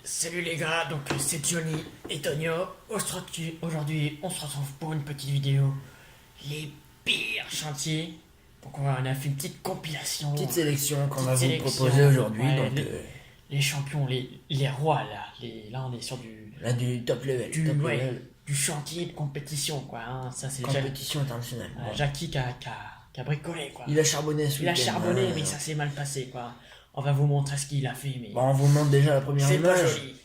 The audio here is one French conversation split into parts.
Salut les gars, donc c'est Johnny et Tonio. Aujourd'hui, on se retrouve pour une petite vidéo. Les pires chantiers. Donc on a fait une petite compilation. Petite sélection qu'on Petite va vous sélection. proposer aujourd'hui. Ouais, Donc les champions, les rois là. Là on est sur là du top level. du chantier de compétition quoi. Hein. Ça c'est Compétition internationale. déjà Jackie qui a bricolé quoi. Il a charbonné Il a charbonné mais ça s'est mal passé quoi. On va vous montrer ce qu'il a fait mais Bon, on vous montre déjà la première c'est pas image. joli.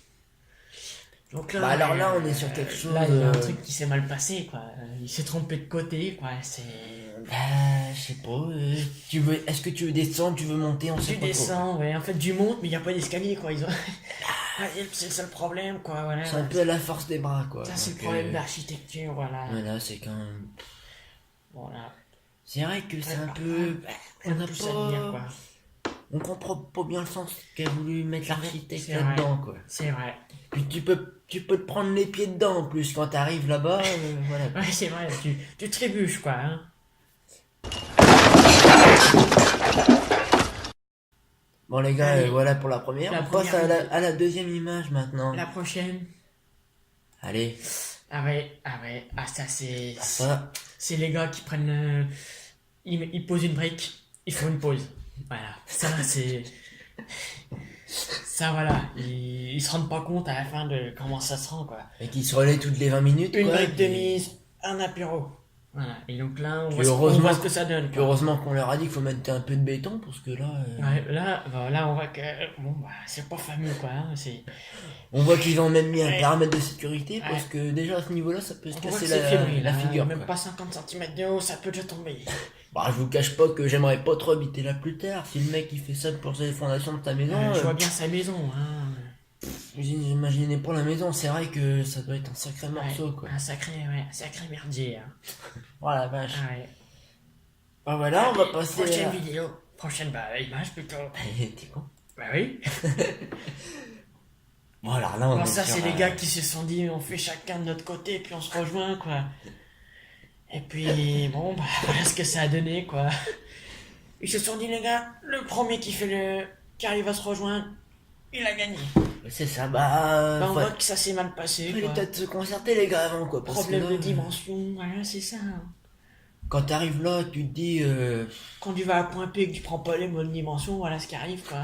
Donc là, Bah alors là, on est sur quelque chose. Là, il y a un truc qui s'est mal passé, quoi. Il s'est trompé de côté, quoi. C'est. Je sais pas. Est-ce que tu veux descendre, tu veux monter, on sait Tu pas trop. descends, ouais. En fait, du monte, mais il n'y a pas d'escalier, quoi. Ils ont. C'est le seul problème, quoi. Voilà. C'est un peu à la force des bras, quoi. Ça, c'est le Donc, problème d'architecture, voilà. Voilà, c'est quand même. Voilà. C'est vrai que c'est un peu. On a plus à dire, quoi. On comprend pas bien le sens qu'a voulu mettre l'architecte C'est vrai. là-dedans, quoi. C'est vrai. Puis tu peux te prendre les pieds dedans en plus quand t'arrives là-bas. Voilà. Ouais, c'est vrai. Tu trébuches, quoi. Hein. Bon les gars, Allez. voilà pour la première. La On passe première à la deuxième image maintenant. La prochaine. Allez, Ah ouais. Ah, ça, c'est. ça. C'est les gars qui prennent. Ils posent une brique, ils font une pause. Voilà. Ça, c'est. Ça, voilà. Ils se rendent pas compte à la fin de comment ça se rend, quoi. Et qui se relaie toutes les 20 minutes. Une quoi, brique de puis- mise, un apéro. Voilà. Et donc là, Puis on heureusement voit ce que ça donne. Puis Quoi. heureusement qu'on leur a dit qu'il faut mettre un peu de béton parce que là, Ouais, là, on voit que. Bon, bah, c'est pas fameux, quoi. Hein. C'est. on voit qu'ils ont même mis un Ouais. paramètre de sécurité Ouais. parce que déjà à ce niveau-là, ça peut se On voit que casser c'est fébrile. la hein. figure. Même quoi. pas 50 cm de haut, ça peut déjà tomber. Bah, je vous cache pas que j'aimerais pas trop habiter là plus tard. Si le mec il fait ça pour les fondations de ta maison, Je vois bien sa maison, hein. j'imaginais pour la maison, c'est vrai que ça doit être un sacré morceau Ouais, quoi. un sacré merdier. Hein. Oh la vache. Ah ouais. Bah voilà, on va passer Prochaine à... vidéo. Prochaine image plutôt. T'es con. Bah oui. Bon alors là, on Bon, est ça, sur, c'est les gars qui se sont dit on fait chacun de notre côté, puis on se rejoint, quoi. Et puis, bon, bah voilà ce que ça a donné, quoi. Ils se sont dit, les gars, le premier qui arrive à se rejoindre, il a gagné. C'est ça, Bah, on faut- voit que ça s'est mal passé, fallait quoi. peut-être se concerter les gars avant quoi. Parce Problème que de là, dimension, voilà, c'est ça. quand t'arrives là, tu te dis... Quand tu vas à Point P et que tu prends pas les bonnes dimensions, voilà ce qui arrive, quoi.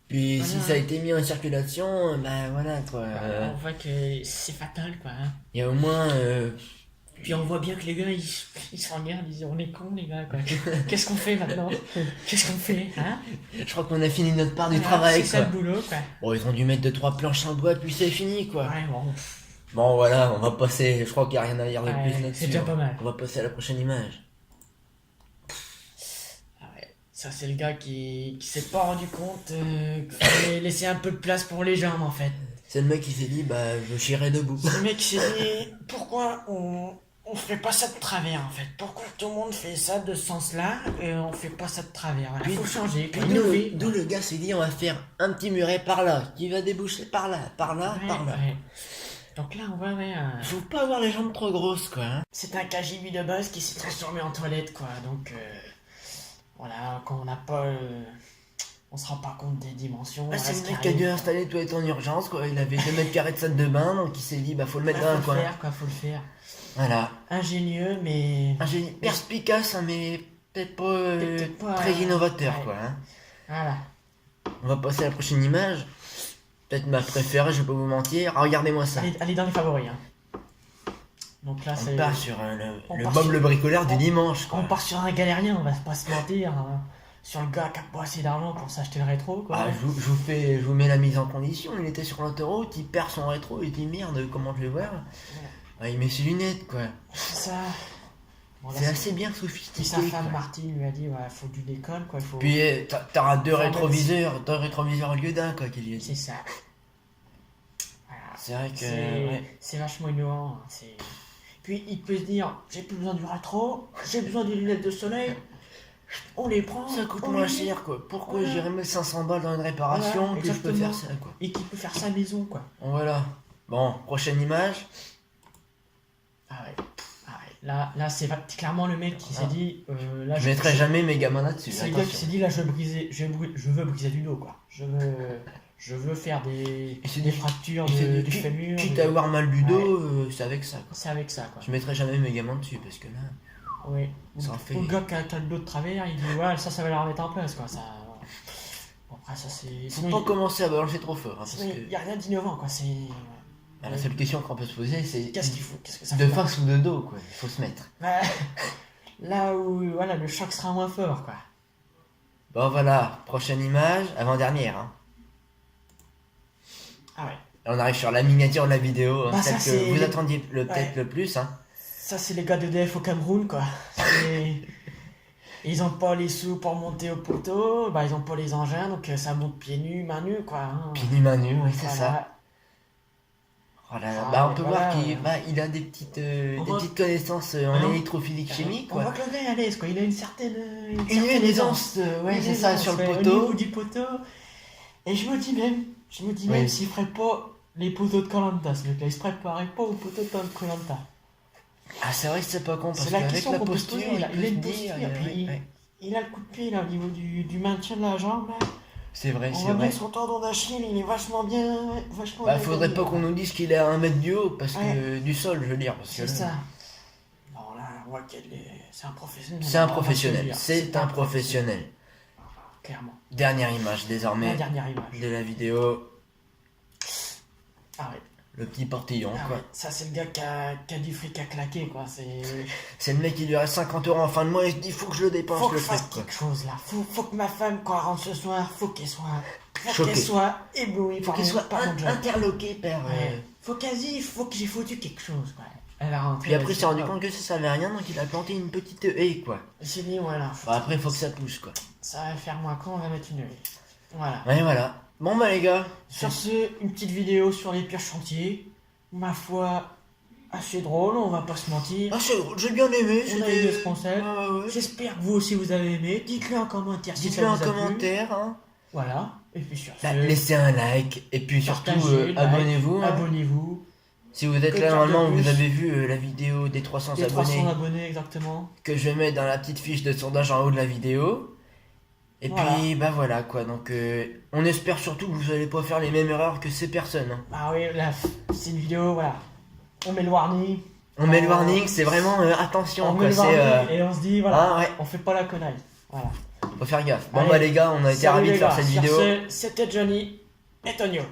Puis Voilà. si ça a été mis en circulation, bah voilà quoi. On voit que c'est fatal, quoi. Hein. Il y a au moins... Puis on voit bien que les gars, ils se regardent, ils disent on est cons, les gars, quoi. Qu'est-ce qu'on fait maintenant? Qu'est-ce qu'on fait, hein? Je crois qu'on a fini notre part du Voilà, travail c'est ça quoi. le boulot, quoi. Bon, ils ont dû mettre 2-3 planches en bois, puis c'est fini quoi. Ouais, bon. Bon voilà, on va passer... Je crois qu'il n'y a rien à dire de Ouais, plus là-dessus. c'est déjà pas mal. On va passer à la prochaine image. Ah ouais. Ça, c'est le gars qui s'est pas rendu compte qu'il fallait laisser un peu de place pour les jambes, en fait. C'est le mec qui s'est dit, bah je chierai debout. Le mec s'est dit pourquoi on ferait pas ça de travers, en fait? Pourquoi tout le monde fait ça de ce sens-là et on fait pas ça de travers? Voilà, Puis- faut changer, Puis faut d'où innover. d'où le gars s'est dit, on va faire un petit muret par là, qui va déboucher par là, par là, Ouais, par là. ouais. Donc là, on voit, ouais, Faut pas avoir les jambes trop grosses quoi. Hein. c'est un KGB de base qui s'est transformé en toilette, quoi. Donc, voilà, quand on n'a pas. On se rend pas compte des dimensions. Ah, voilà c'est ce le qui mec qui a arrive. dû installer les toilettes en urgence quoi. Il avait 2 mètres carrés de salle de bain, donc il s'est dit, bah faut le mettre Ouais, dans un faut le coin. faire, quoi, faut le faire. Voilà. Ingénieux, mais. Un génie perspicace, hein, mais peut-être pas, Peut-être pas, très innovateur ouais. quoi. Hein. Voilà. On va passer à la prochaine image. Peut-être ma préférée, je vais pas vous mentir. Ah, regardez-moi ça. Allez dans les favoris. Hein. Donc là, On c'est. part sur on le part Bob sur- le bricoleur du on- dimanche quoi. On part sur un galérien, on va pas se mentir. Hein. Sur le gars qui a pas assez d'argent pour s'acheter le rétro, quoi. Ah, je vous mets la mise en condition. Il était sur l'autoroute, il perd son rétro, il dit merde, comment je vais voir? Ah, il met ses lunettes quoi. C'est ça. Bon, là, C'est assez bien Puis sophistiqué. sa femme, quoi. Martine, lui a dit, ouais, faut du déconne, quoi. Faut... Puis t'auras deux Faut rétroviseurs au lieu d'un quoi qu'il y ait. C'est ça. Voilà. C'est vrai que C'est ouais. c'est vachement innovant. Hein. Puis il peut se dire, j'ai plus besoin du rétro, j'ai besoin des lunettes de soleil. On les prend. Ça coûte on moins les met. cher quoi. Pourquoi Voilà. j'irais mettre 500 balles dans une réparation Voilà, que je peux exactement. faire ça quoi. Et qui peut faire sa maison, quoi. Bon, voilà. Bon, prochaine image. Ah ouais. Là c'est clairement le mec qui s'est dit, là Je mettrai jamais mes gamins là-dessus. C'est le gars qui attention. s'est dit, là je veux briser du dos, quoi. Je veux je veux faire des Il s'est des dit- fractures il s'est dit, du fémur. quitte à avoir mal du dos, c'est avec ça, quoi. C'est avec ça, quoi. Je mettrai jamais mes gamins dessus, parce que là... Oui. Ça en fait- Ou le gars qui a le dos de travers, il dit ouais, ça va la remettre en place, quoi. Ça... Bon, après, ça c'est. Faut Sinon, pas commencer à balancer trop fort, hein, parce sinon, il que... n'y a rien d'innovant, quoi. C'est. Bah, la seule question qu'on peut se poser, c'est... Qu'est-ce qu'il faut? Qu'est-ce que ça De fout, là face ou de dos, quoi. Il faut se mettre. Ouais. Là où voilà, le choc sera moins fort, quoi. Bon, voilà. Prochaine image, avant-dernière, hein. Ah ouais. Là, on arrive sur la miniature de la vidéo, hein, Bah, celle ça, que c'est- vous attendiez peut-être Ouais. le plus, hein. Ça, c'est les gars de DF au Cameroun, quoi. C'est- Ils ont pas les sous pour monter au poteau, bah ils ont pas les engins, donc ça monte pieds nus, mains nues, quoi. Hein. Pieds nus, mains nues, oui, c'est Voilà. ça. Oh là là. Ah, Bah, on mais peut voilà, voir qu'il ouais. il a des petites, On des voit- petites connaissances en Hein électrophysique chimique, On quoi. voit que le gars est à l'aise, quoi. Il a une certaine Une certaine aisance, ouais, Une c'est ça, aisance, sur le ouais, Au poteau. niveau du poteau. Et je me dis même Oui. s'il ferait pas les poteaux de Koh-Lanta, ce mec-là, il se préparait pas aux poteaux de Koh-Lanta. Ah, c'est vrai que c'est pas con, parce C'est la qu'avec question la qu'on peut se posture, poser, là. il Il a peut une se dire... posture, puis ouais. il a le coup de pied là au niveau du maintien de la jambe là. C'est vrai, On c'est voit bien vrai. que son tendon d'Achille il est vachement bien. Vachement Bah, bien faudrait gagné, pas quoi. qu'on nous dise qu'il est à 1 mètre du haut, parce que Ouais. du sol, je veux dire. Parce que C'est là, ça. Bon là, on voit c'est un professionnel. C'est un On va se le professionnel, dire. c'est un professionnel. Clairement. Dernière image La désormais dernière image. de la vidéo, Ah ouais. le petit portillon, Ah quoi. ouais. Ça c'est le gars qui a du fric à claquer quoi. C'est le mec qui lui reste 50 € en fin de mois et il se dit faut que je le dépense Faut que le je fasse truc, quoi. quelque chose là. Faut que ma femme quand elle rentre ce soir, faut qu'elle Choquée. soit éblouie Faut par qu'il mon- soit par mon job. interloqué par... Ouais. Faut que j'ai foutu quelque chose, quoi. Elle va rentrer. Puis après il elle s'est dit, rendu oh. compte que ça servait à rien, donc il a planté une petite haie, quoi. Il s'est dit, voilà, Bon, après il faut que ça pousse, quoi. ça va faire moins con, on va mettre une haie. Voilà. Ouais, voilà. Bon bah les gars, Sur ce, une petite vidéo sur les pires chantiers. Ma foi, assez drôle, on va pas se mentir. ah, c'est drôle, j'ai bien aimé, On a aimé ce concept. Ouais. J'espère que vous aussi vous avez aimé. Dites-le en commentaire si ça Dites-le vous en a plu. commentaire, hein. Voilà. Et puis sur Bah, ce, laissez un like, et puis surtout partagez, like, abonnez-vous, hein. abonnez-vous. Si vous êtes Que là faire de normalement, plus vous avez vu la vidéo des 300 Les abonnés 300 abonnés exactement. que je vais mettre dans la petite fiche de sondage en haut de la vidéo. Et Voilà. puis bah voilà quoi, donc on espère surtout que vous allez pas faire les mêmes erreurs que ces personnes, hein. Ah oui, là, c'est une vidéo, voilà. On met le warning. On met le warning, c'est vraiment attention On met quoi, le c'est warning et on se dit, voilà, ah, ouais, on fait pas la connerie. Voilà. faut faire gaffe. Bon Allez. bah les gars, on a été Salut ravis de les faire gars. cette Sur vidéo. ce, c'était Johnny et Tonio.